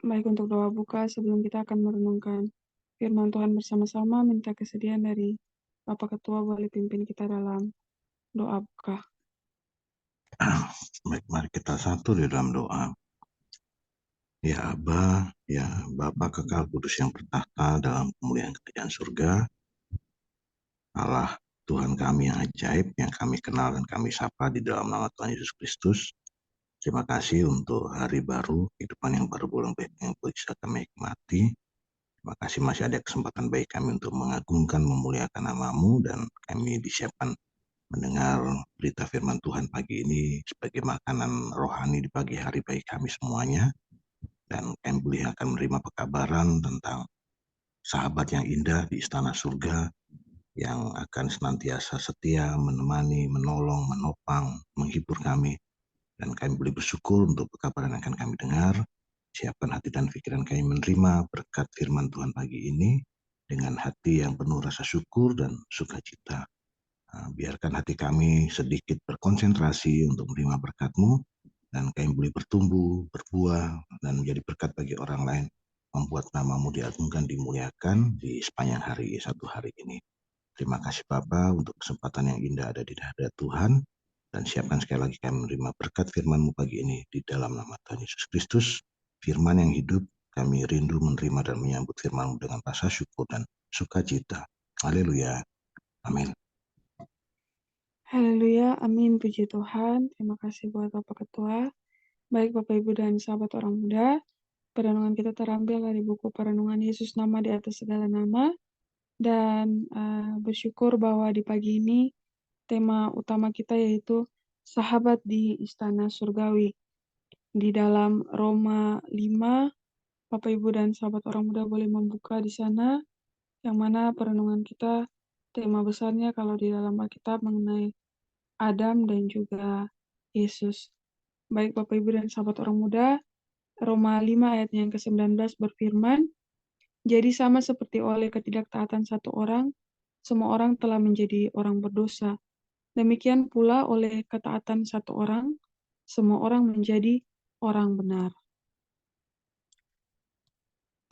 Baik, untuk doa buka sebelum kita akan merenungkan firman Tuhan bersama-sama, minta kesediaan dari Bapak Ketua boleh pimpin kita dalam doa buka. Baik, mari kita satu di dalam doa. Ya Aba, ya Bapa kekal kudus yang bertahta dalam kemuliaan kerajaan surga, Allah Tuhan kami yang ajaib, yang kami kenal dan kami sapa di dalam nama Tuhan Yesus Kristus. Terima kasih untuk hari baru, kehidupan yang baru boleh yang bisa kami nikmati. Terima kasih masih ada kesempatan baik kami untuk mengagungkan, memuliakan nama-Mu, dan kami disiapkan mendengar berita firman Tuhan pagi ini sebagai makanan rohani di pagi hari bagi kami semuanya. Dan kami boleh akan menerima pekabaran tentang sahabat yang indah di istana surga yang akan senantiasa setia, menemani, menolong, menopang, menghibur kami. Dan kami boleh bersyukur untuk pekabaran yang akan kami dengar. Siapkan hati dan pikiran kami menerima berkat firman Tuhan pagi ini dengan hati yang penuh rasa syukur dan sukacita. Biarkan hati kami sedikit berkonsentrasi untuk menerima berkat-Mu, dan kami boleh bertumbuh, berbuah, dan menjadi berkat bagi orang lain, membuat nama-Mu diagungkan, dimuliakan di sepanjang satu hari ini. Terima kasih Bapa untuk kesempatan yang indah ada di hadirat Tuhan, dan siapkan sekali lagi kami menerima berkat firman-Mu pagi ini di dalam nama Tuhan Yesus Kristus, firman yang hidup. Kami rindu menerima dan menyambut firman-Mu dengan rasa syukur dan sukacita. Haleluya. Amin. Haleluya, amin, puji Tuhan. Terima kasih buat Bapak Ketua. Baik Bapak Ibu dan sahabat orang muda, perenungan kita terambil dari buku perenungan Yesus Nama di Atas Segala Nama. Dan bersyukur bahwa di pagi ini tema utama kita yaitu sahabat di istana surgawi. Di dalam Roma 5, Bapak Ibu dan sahabat orang muda boleh membuka di sana, yang mana perenungan kita tema besarnya kalau di dalam Alkitab mengenai Adam dan juga Yesus. Baik Bapak Ibu dan sahabat orang muda, Roma 5 ayat yang ke-19 berfirman, jadi sama seperti oleh ketidaktaatan satu orang, semua orang telah menjadi orang berdosa. Demikian pula oleh ketaatan satu orang, semua orang menjadi orang benar.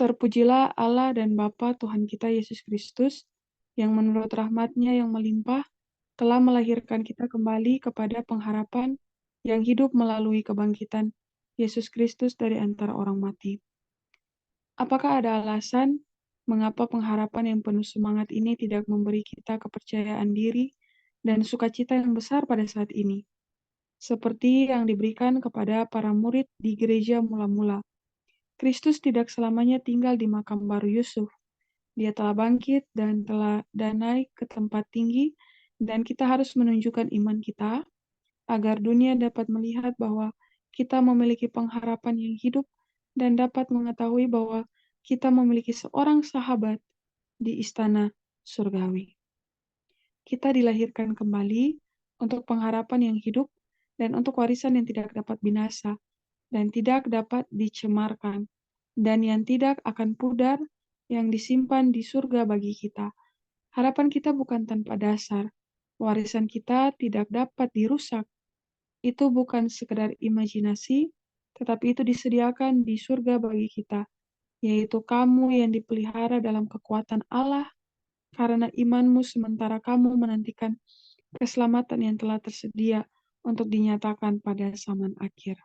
Terpujilah Allah dan Bapa Tuhan kita Yesus Kristus, yang menurut rahmat-Nya yang melimpah, telah melahirkan kita kembali kepada pengharapan yang hidup melalui kebangkitan Yesus Kristus dari antara orang mati. Apakah ada alasan mengapa pengharapan yang penuh semangat ini tidak memberi kita kepercayaan diri dan sukacita yang besar pada saat ini, seperti yang diberikan kepada para murid di gereja mula-mula? Kristus tidak selamanya tinggal di makam baru Yusuf. Dia telah bangkit dan naik ke tempat tinggi, dan kita harus menunjukkan iman kita agar dunia dapat melihat bahwa kita memiliki pengharapan yang hidup dan dapat mengetahui bahwa kita memiliki seorang sahabat di istana surgawi. Kita dilahirkan kembali untuk pengharapan yang hidup dan untuk warisan yang tidak dapat binasa dan tidak dapat dicemarkan dan yang tidak akan pudar, yang disimpan di surga bagi kita. Harapan kita bukan tanpa dasar. Warisan kita tidak dapat dirusak. Itu bukan sekedar imajinasi, tetapi itu disediakan di surga bagi kita, yaitu kamu yang dipelihara dalam kekuatan Allah karena imanmu sementara kamu menantikan keselamatan yang telah tersedia untuk dinyatakan pada zaman akhir.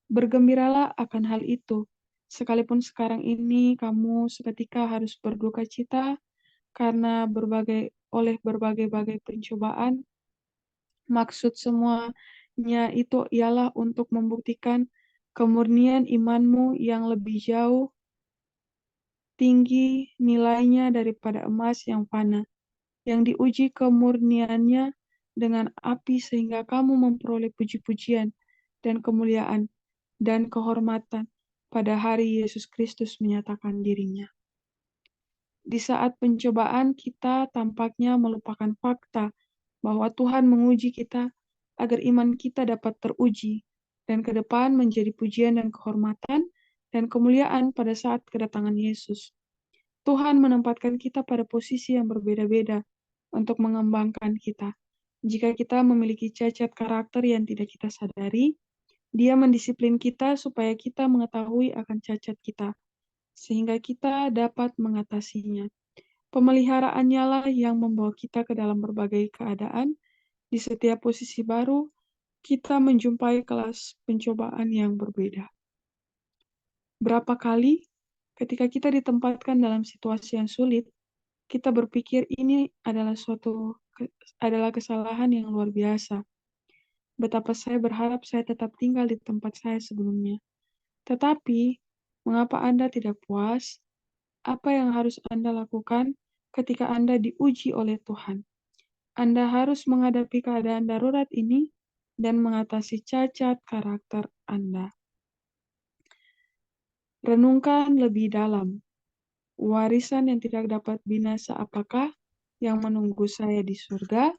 Bergembiralah akan hal itu, sekalipun sekarang ini kamu seketika harus berduka cita karena berbagai pencobaan. Maksud semuanya itu ialah untuk membuktikan kemurnian imanmu yang lebih jauh tinggi nilainya daripada emas yang fana, yang diuji kemurniannya dengan api sehingga kamu memperoleh puji-pujian dan kemuliaan dan kehormatan pada hari Yesus Kristus menyatakan dirinya. Di saat pencobaan kita tampaknya melupakan fakta bahwa Tuhan menguji kita agar iman kita dapat teruji dan ke depan menjadi pujian dan kehormatan dan kemuliaan pada saat kedatangan Yesus. Tuhan menempatkan kita pada posisi yang berbeda-beda untuk mengembangkan kita. Jika kita memiliki cacat karakter yang tidak kita sadari, Dia mendisiplin kita supaya kita mengetahui akan cacat kita, sehingga kita dapat mengatasinya. Pemeliharaannya lah yang membawa kita ke dalam berbagai keadaan. Di setiap posisi baru, kita menjumpai kelas pencobaan yang berbeda. Berapa kali ketika kita ditempatkan dalam situasi yang sulit, kita berpikir ini adalah kesalahan yang luar biasa. Betapa saya berharap saya tetap tinggal di tempat saya sebelumnya. Tetapi, mengapa Anda tidak puas? Apa yang harus Anda lakukan ketika Anda diuji oleh Tuhan? Anda harus menghadapi keadaan darurat ini dan mengatasi cacat karakter Anda. Renungkan lebih dalam. Warisan yang tidak dapat binasa apakah yang menunggu saya di surga?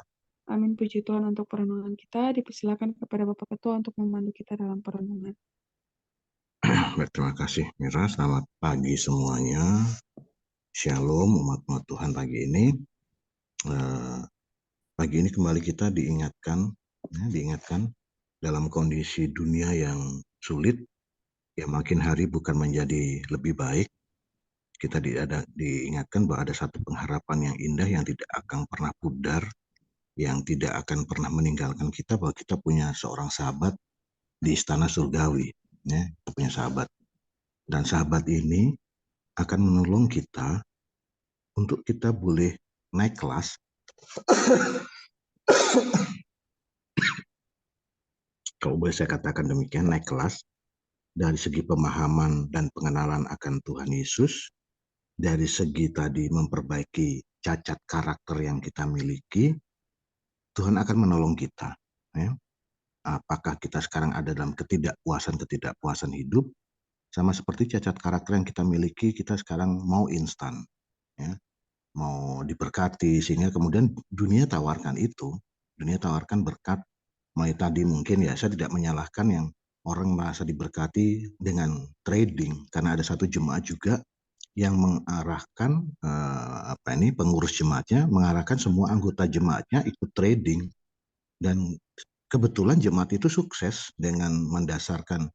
Amin, puji Tuhan untuk perenungan kita. Dipersilakan kepada Bapak Ketua untuk memandu kita dalam perenungan. Baik, terima kasih Mira. Selamat pagi semuanya. Shalom umat-umat Tuhan pagi ini. Pagi ini kembali kita diingatkan dalam kondisi dunia yang sulit, ya makin hari bukan menjadi lebih baik. Kita diingatkan bahwa ada satu pengharapan yang indah yang tidak akan pernah pudar, yang tidak akan pernah meninggalkan kita, bahwa kita punya seorang sahabat di istana surgawi. Ya, kita punya sahabat. Dan sahabat ini akan menolong kita untuk kita boleh naik kelas. Kalau boleh saya katakan demikian, naik kelas dari segi pemahaman dan pengenalan akan Tuhan Yesus, dari segi tadi memperbaiki cacat karakter yang kita miliki, Tuhan akan menolong kita. Ya. Apakah kita sekarang ada dalam ketidakpuasan hidup, sama seperti cacat karakter yang kita miliki, kita sekarang mau instan, ya, mau diberkati, sehingga kemudian dunia tawarkan itu, dunia tawarkan berkat. Mulai tadi mungkin ya saya tidak menyalahkan yang orang merasa diberkati dengan trading, karena ada satu jemaat juga yang mengarahkan pengurus jemaatnya mengarahkan semua anggota jemaatnya ikut trading, dan kebetulan jemaat itu sukses dengan mendasarkan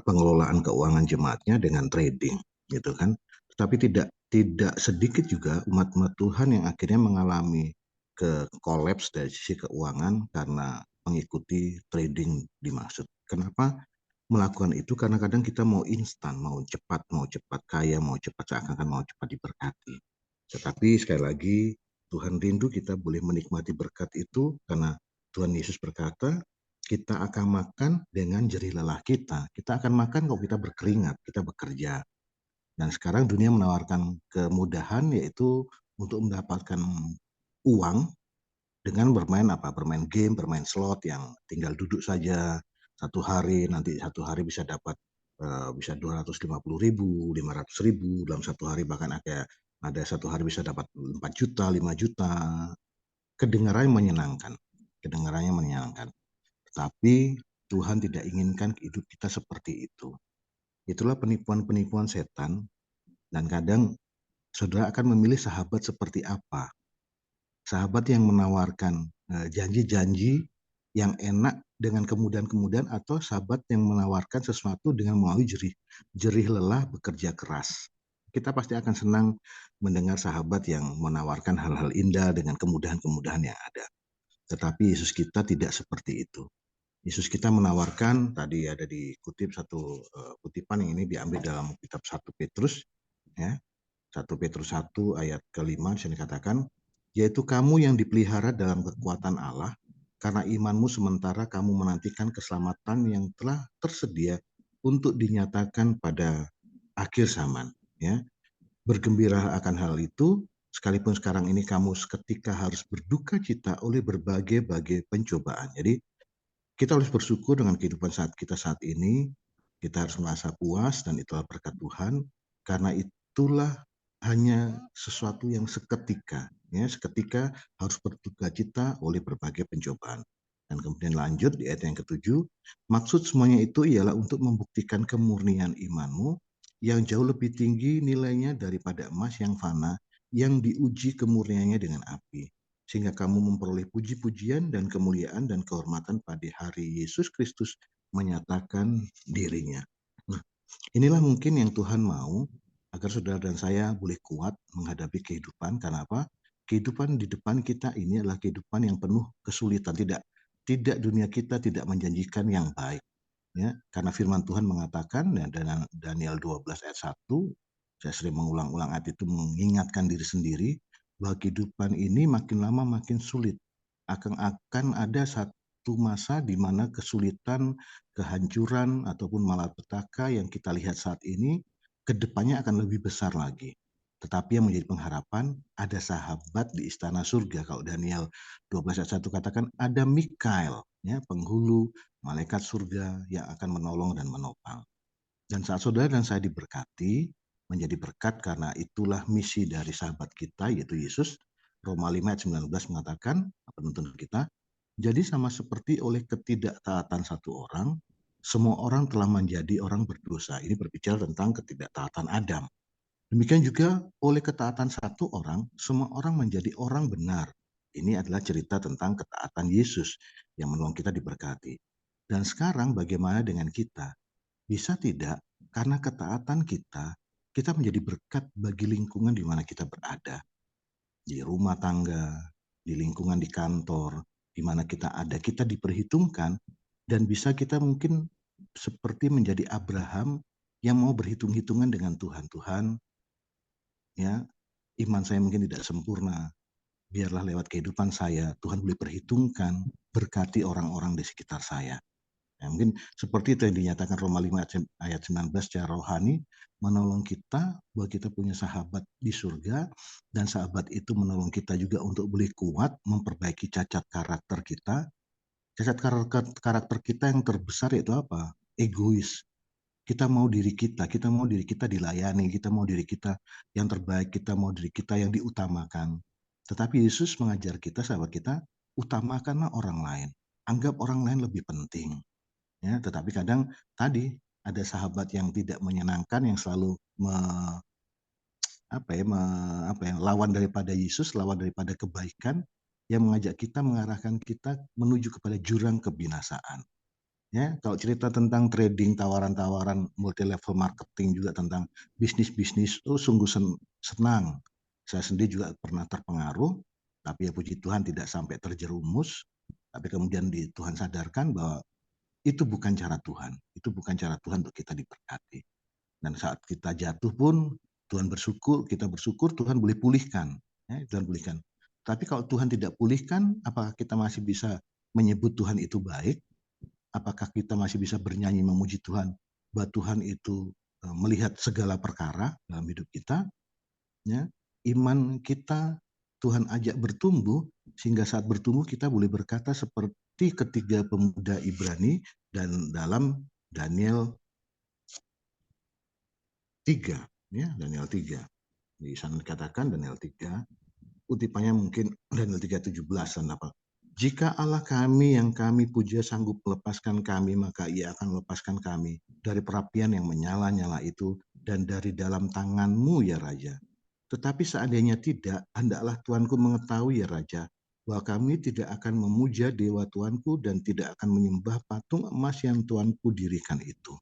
pengelolaan keuangan jemaatnya dengan trading, gitu kan. Tetapi tidak sedikit juga umat-umat Tuhan yang akhirnya mengalami kolaps dari sisi keuangan karena mengikuti trading dimaksud. Kenapa melakukan itu? Karena kadang kita mau instan, mau cepat kaya, mau cepat seakan-akan mau cepat diberkati. Tetapi sekali lagi Tuhan rindu kita boleh menikmati berkat itu, karena Tuhan Yesus berkata, kita akan makan dengan jerih lelah kita. Kita akan makan kalau kita berkeringat, kita bekerja. Dan sekarang dunia menawarkan kemudahan, yaitu untuk mendapatkan uang dengan bermain bermain game, bermain slot yang tinggal duduk saja satu hari, nanti satu hari bisa dapat bisa 250.000, 500.000 dalam satu hari, bahkan ada satu hari bisa dapat 4 juta, 5 juta. Kedengarannya menyenangkan. Tetapi Tuhan tidak inginkan hidup kita seperti itu. Itulah penipuan-penipuan setan, dan kadang saudara akan memilih sahabat seperti apa. Sahabat yang menawarkan janji-janji yang enak dengan kemudahan-kemudahan, atau sahabat yang menawarkan sesuatu dengan melalui jerih lelah bekerja keras. Kita pasti akan senang mendengar sahabat yang menawarkan hal-hal indah dengan kemudahan-kemudahan yang ada. Tetapi Yesus kita tidak seperti itu. Yesus kita menawarkan, tadi ada dikutip satu kutipan yang ini diambil dalam kitab 1 Petrus, ya. 1 Petrus 1 ayat ke-5 disini dikatakan, yaitu kamu yang dipelihara dalam kekuatan Allah, karena imanmu sementara kamu menantikan keselamatan yang telah tersedia untuk dinyatakan pada akhir zaman. Ya. Bergembira akan hal itu, sekalipun sekarang ini kamu seketika harus berduka cita oleh berbagai-bagai pencobaan. Jadi kita harus bersyukur dengan kehidupan kita saat ini. Kita harus merasa puas, dan itulah berkat Tuhan, karena itulah hanya sesuatu yang seketika. Ya, seketika harus berduka cita oleh berbagai pencobaan. Dan kemudian lanjut di ayat yang ke-7, maksud semuanya itu ialah untuk membuktikan kemurnian imanmu yang jauh lebih tinggi nilainya daripada emas yang fana, yang diuji kemurniannya dengan api, sehingga kamu memperoleh puji-pujian dan kemuliaan dan kehormatan pada hari Yesus Kristus menyatakan dirinya. Nah, inilah mungkin yang Tuhan mau agar saudara dan saya boleh kuat menghadapi kehidupan. Karena apa? Kehidupan di depan kita ini adalah kehidupan yang penuh kesulitan. Tidak dunia kita tidak menjanjikan yang baik. Ya, karena firman Tuhan mengatakan ya, Daniel 12 ayat 1, saya sering mengulang-ulang ayat itu mengingatkan diri sendiri bahwa kehidupan ini makin lama makin sulit. Akan ada satu masa di mana kesulitan, kehancuran ataupun malapetaka yang kita lihat saat ini kedepannya akan lebih besar lagi. Tetapi yang menjadi pengharapan ada sahabat di istana surga. Kalau Daniel 12 ayat 1 katakan ada Mikael, ya, penghulu malaikat surga yang akan menolong dan menopang. Dan saat saudara dan saya diberkati, menjadi berkat karena itulah misi dari sahabat kita, yaitu Yesus. Roma 5 ayat 19 mengatakan, penuntun kita, jadi sama seperti oleh ketidaktaatan satu orang, semua orang telah menjadi orang berdosa. Ini berbicara tentang ketidaktaatan Adam. Demikian juga oleh ketaatan satu orang, semua orang menjadi orang benar. Ini adalah cerita tentang ketaatan Yesus yang menolong kita diberkati. Dan sekarang bagaimana dengan kita? Bisa tidak karena ketaatan kita, kita menjadi berkat bagi lingkungan di mana kita berada. Di rumah tangga, di lingkungan di kantor, di mana kita ada, kita diperhitungkan dan bisa kita mungkin seperti menjadi Abraham yang mau berhitung-hitungan dengan Tuhan. Tuhan, ya, iman saya mungkin tidak sempurna. Biarlah lewat kehidupan saya, Tuhan boleh perhitungkan, berkati orang-orang di sekitar saya. Ya, mungkin seperti itu yang dinyatakan Roma 5 ayat 19 secara rohani, menolong kita bahwa kita punya sahabat di surga, dan sahabat itu menolong kita juga untuk boleh kuat memperbaiki cacat karakter kita. Cacat karakter kita yang terbesar yaitu apa? Egois. Kita mau diri kita dilayani, kita mau diri kita yang terbaik, kita mau diri kita yang diutamakan. Tetapi Yesus mengajar kita, sahabat kita, utamakanlah orang lain. Anggap orang lain lebih penting. Ya, tetapi kadang tadi ada sahabat yang tidak menyenangkan, yang selalu lawan daripada Yesus, lawan daripada kebaikan, yang mengajak kita, mengarahkan kita menuju kepada jurang kebinasaan. Ya, kalau cerita tentang trading, tawaran-tawaran multi level marketing, juga tentang bisnis-bisnis, sungguh senang. Saya sendiri juga pernah terpengaruh, tapi ya puji Tuhan tidak sampai terjerumus. Tapi kemudian Tuhan sadarkan bahwa itu bukan cara Tuhan. Itu bukan cara Tuhan untuk kita diberkati. Dan saat kita jatuh pun, Tuhan bersyukur, kita bersyukur Tuhan boleh pulihkan. Ya, Tuhan pulihkan. Tapi kalau Tuhan tidak pulihkan, apakah kita masih bisa menyebut Tuhan itu baik? Apakah kita masih bisa bernyanyi memuji Tuhan bahwa Tuhan itu melihat segala perkara dalam hidup kita? Ya, iman kita Tuhan ajak bertumbuh, sehingga saat bertumbuh kita boleh berkata seperti ketiga pemuda Ibrani dan dalam Daniel 3, ya, Daniel 3. Di sana dikatakan Daniel 3, kutipannya mungkin Daniel 3:17 dan apa. Jika Allah kami yang kami puja sanggup melepaskan kami, maka ia akan melepaskan kami dari perapian yang menyala-nyala itu dan dari dalam tanganmu ya Raja. Tetapi seandainya tidak, hendaklah Tuanku mengetahui ya Raja, bahwa kami tidak akan memuja dewa Tuanku dan tidak akan menyembah patung emas yang Tuanku dirikan itu.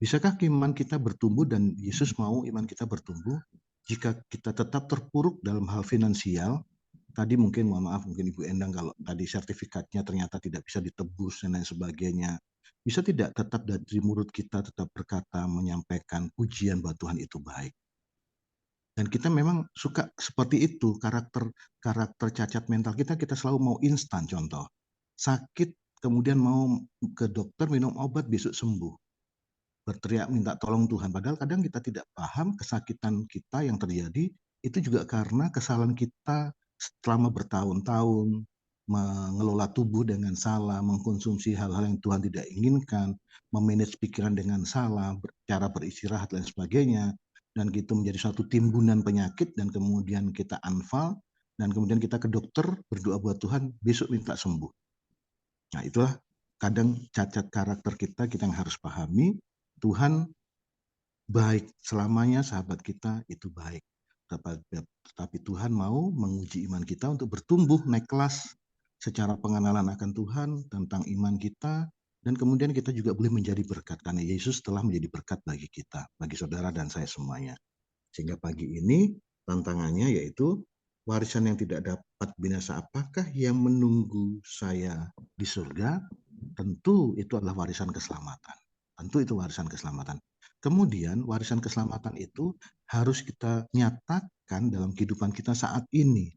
Bisakah iman kita bertumbuh, dan Yesus mau iman kita bertumbuh jika kita tetap terpuruk dalam hal finansial? Tadi mungkin, mohon maaf, mungkin Ibu Endang kalau tadi sertifikatnya ternyata tidak bisa ditebus dan lain sebagainya. Bisa tidak tetap dari mulut kita tetap berkata, menyampaikan pujian bahwa Tuhan itu baik. Dan kita memang suka seperti itu, karakter cacat mental kita selalu mau instan. Contoh, sakit kemudian mau ke dokter, minum obat, besok sembuh. Berteriak minta tolong Tuhan. Padahal kadang kita tidak paham kesakitan kita yang terjadi itu juga karena kesalahan kita selama bertahun-tahun mengelola tubuh dengan salah, mengkonsumsi hal-hal yang Tuhan tidak inginkan, memanage pikiran dengan salah, cara beristirahat dan sebagainya, dan gitu menjadi satu timbunan penyakit, dan kemudian kita unfall, dan kemudian kita ke dokter berdoa buat Tuhan, besok minta sembuh. Nah, itulah kadang cacat karakter kita yang harus pahami. Tuhan baik, selamanya sahabat kita itu baik. Tetapi Tuhan mau menguji iman kita untuk bertumbuh, naik kelas secara pengenalan akan Tuhan, tentang iman kita, Dan kemudian kita juga boleh menjadi berkat, karena Yesus telah menjadi berkat bagi kita, bagi saudara dan saya semuanya. Sehingga pagi ini tantangannya yaitu warisan yang tidak dapat binasa apakah yang menunggu saya di surga? Tentu itu adalah warisan keselamatan. Tentu itu warisan keselamatan. Kemudian warisan keselamatan itu harus kita nyatakan dalam kehidupan kita saat ini.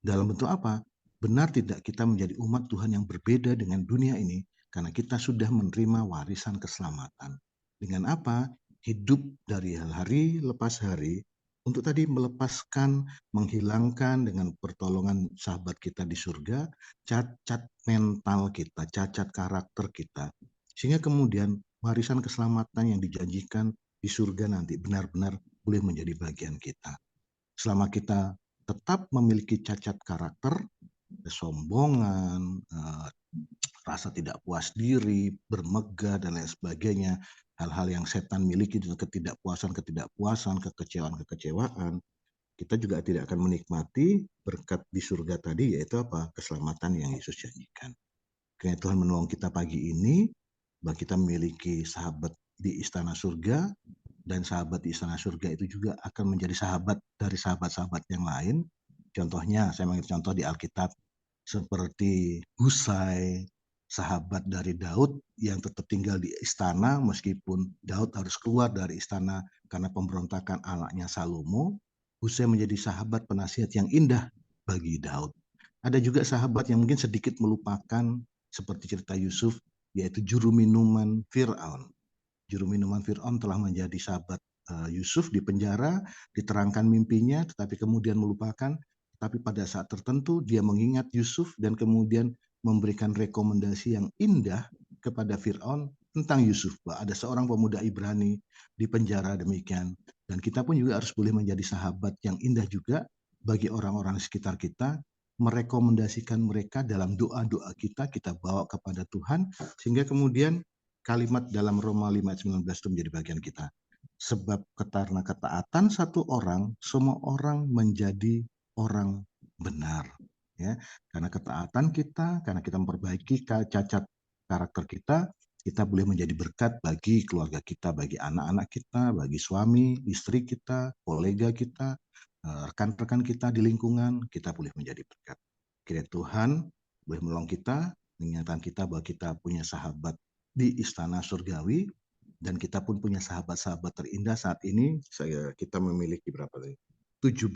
Dalam bentuk apa? Benar tidak kita menjadi umat Tuhan yang berbeda dengan dunia ini karena kita sudah menerima warisan keselamatan. Dengan apa? Hidup dari hari lepas hari untuk tadi melepaskan, menghilangkan dengan pertolongan sahabat kita di surga, cacat mental kita, cacat karakter kita. Sehingga kemudian warisan keselamatan yang dijanjikan di surga nanti benar-benar boleh menjadi bagian kita. Selama kita tetap memiliki cacat karakter, kesombongan, rasa tidak puas diri, bermegah, dan lain sebagainya, hal-hal yang setan miliki, ketidakpuasan, kekecewaan, kita juga tidak akan menikmati berkat di surga tadi, yaitu apa? Keselamatan yang Yesus janjikan. Karena Tuhan menolong kita pagi ini, bahwa kita memiliki sahabat di istana surga, dan sahabat di istana surga itu juga akan menjadi sahabat dari sahabat-sahabat yang lain. Contohnya, saya mengambil contoh di Alkitab, seperti Husai, sahabat dari Daud yang tetap tinggal di istana meskipun Daud harus keluar dari istana karena pemberontakan anaknya Salomo. Husai menjadi sahabat penasihat yang indah bagi Daud. Ada juga sahabat yang mungkin sedikit melupakan seperti cerita Yusuf, yaitu juru minuman Fir'aun. Juru minuman Fir'aun telah menjadi sahabat Yusuf di penjara, diterangkan mimpinya, tetapi kemudian melupakan. Tapi pada saat tertentu dia mengingat Yusuf dan kemudian memberikan rekomendasi yang indah kepada Fir'aun tentang Yusuf. Bahwa ada seorang pemuda Ibrani di penjara demikian. Dan kita pun juga harus boleh menjadi sahabat yang indah juga bagi orang-orang di sekitar kita, merekomendasikan mereka dalam doa-doa kita bawa kepada Tuhan, sehingga kemudian kalimat dalam Roma 5 ayat 19 itu menjadi bagian kita. Sebab karena ketaatan satu orang, semua orang menjadi orang benar. Ya, karena ketaatan kita, karena kita memperbaiki cacat karakter kita boleh menjadi berkat bagi keluarga kita, bagi anak-anak kita, bagi suami, istri kita, kolega kita, rekan-rekan kita di lingkungan, kita boleh menjadi berkat. Kiranya Tuhan boleh menolong kita, mengingatkan kita bahwa kita punya sahabat di istana surgawi, dan kita pun punya sahabat-sahabat terindah saat ini. Kita memiliki berapa tadi? 17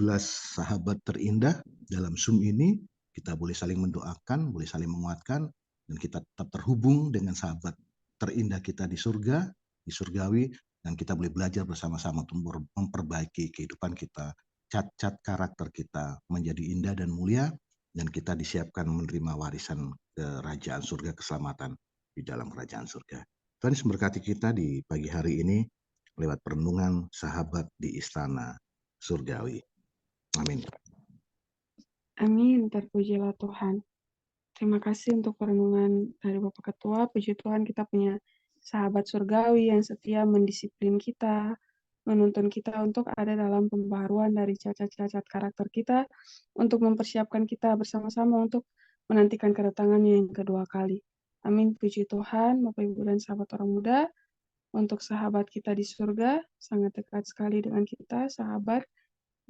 sahabat terindah dalam Zoom ini. Kita boleh saling mendoakan, boleh saling menguatkan, dan kita tetap terhubung dengan sahabat terindah kita di surga, di surgawi, dan kita boleh belajar bersama-sama untuk memperbaiki kehidupan kita, cacat karakter kita menjadi indah dan mulia, dan kita disiapkan menerima warisan kerajaan surga, keselamatan di dalam kerajaan surga. Tuhan Yesus memberkati kita di pagi hari ini lewat perenungan sahabat di istana surgawi. Amin. Amin, terpujilah Tuhan. Terima kasih untuk perenungan dari Bapak Ketua. Puji Tuhan kita punya sahabat surgawi yang setia mendisiplin kita, menuntun kita untuk ada dalam pembaharuan dari cacat-cacat karakter kita, untuk mempersiapkan kita bersama-sama untuk menantikan kedatangannya yang kedua kali. Amin, puji Tuhan, Bapak Ibu dan sahabat orang muda, untuk sahabat kita di surga, sangat dekat sekali dengan kita, sahabat,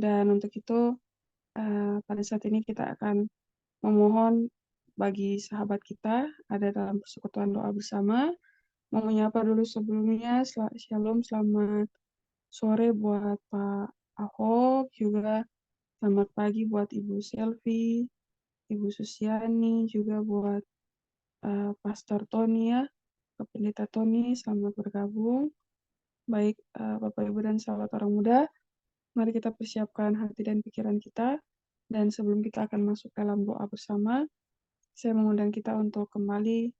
dan untuk itu pada saat ini kita akan memohon bagi sahabat kita ada dalam persekutuan doa bersama. Mau menyapa dulu sebelumnya, Shalom, selamat sore buat Pak Ahok, juga selamat pagi buat Ibu Selvi, Ibu Susiani, juga buat Pastor Tony ya, Pendeta Tony, selamat bergabung. Baik Bapak Ibu dan sahabat orang muda, mari kita persiapkan hati dan pikiran kita, dan sebelum kita akan masuk dalam doa bersama, saya mengundang kita untuk kembali